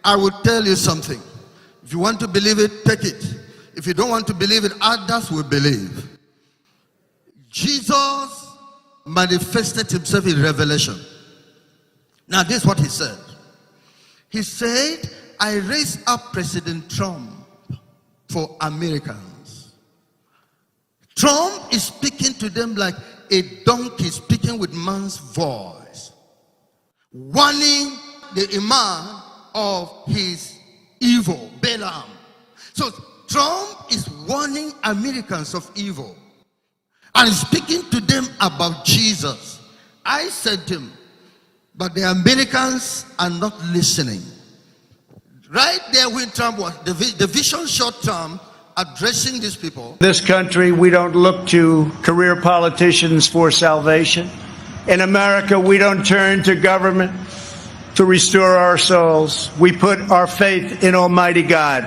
I will tell you something. If you want to believe it, take it. If you don't want to believe it, others will believe. Jesus manifested himself in Revelation. Now this is what he said. He said, I raised up President Trump for Americans. Trump is speaking to them like a donkey speaking with man's voice, warning the imam of his evil, Balaam. So Trump is warning Americans of evil and speaking to them about Jesus. I said to him, but the Americans are not listening. Right there when Trump was, the vision short term, addressing these people. This country, we don't look to career politicians for salvation. In America, we don't turn to government to restore our souls. We put our faith in Almighty God.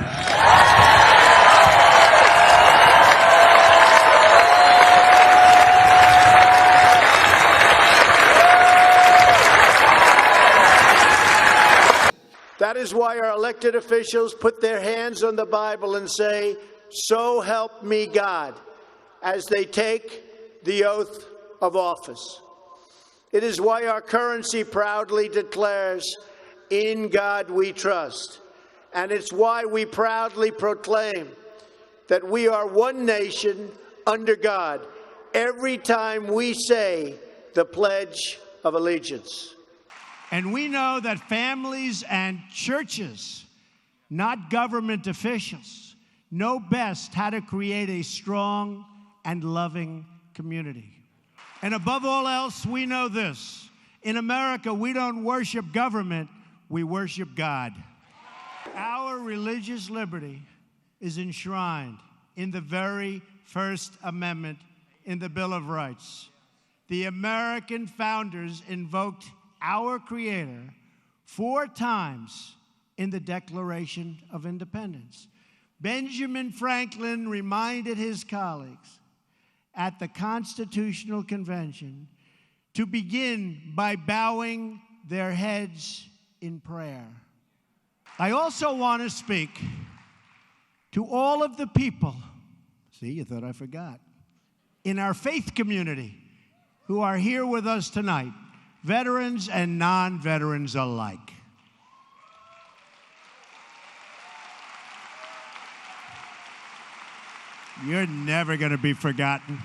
That is why our elected officials put their hands on the Bible and say, "So help me God," as they take the oath of office. It is why our currency proudly declares, "In God we trust." And it's why we proudly proclaim that we are one nation under God every time we say the Pledge of Allegiance. And we know that families and churches, not government officials, know best how to create a strong and loving community. And above all else, we know this. In America, we don't worship government, we worship God. Our religious liberty is enshrined in the very First Amendment in the Bill of Rights. The American founders invoked our Creator 4 times in the Declaration of Independence. Benjamin Franklin reminded his colleagues at the Constitutional Convention to begin by bowing their heads in prayer. I also want to speak to all of the people, see, you thought I forgot, in our faith community who are here with us tonight, veterans and non-veterans alike. You're never going to be forgotten.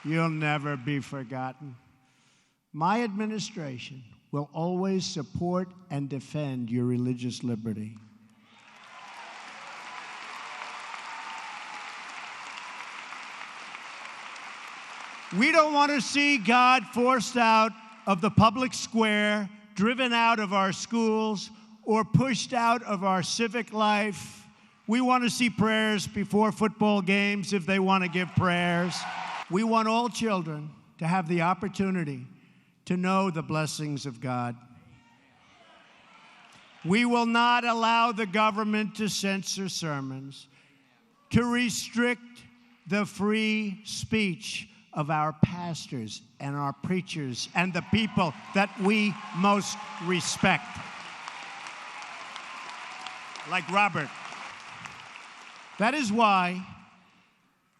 You'll never be forgotten. My administration will always support and defend your religious liberty. We don't want to see God forced out of the public square, driven out of our schools, or pushed out of our civic life. We want to see prayers before football games if they want to give prayers. We want all children to have the opportunity to know the blessings of God. We will not allow the government to censor sermons, to restrict the free speech of our pastors and our preachers and the people that we most respect. Like Robert. That is why,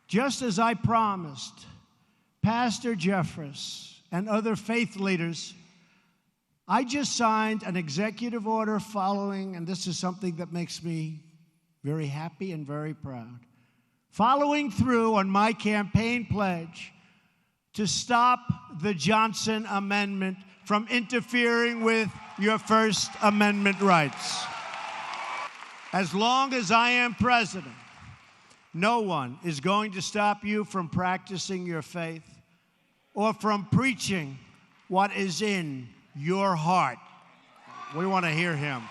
just as I promised Pastor Jeffress and other faith leaders, I just signed an executive order following, and this is something that makes me very happy and very proud, following through on my campaign pledge to stop the Johnson Amendment from interfering with your First Amendment rights. As long as I am president, no one is going to stop you from practicing your faith or from preaching what is in your heart. We want to hear him.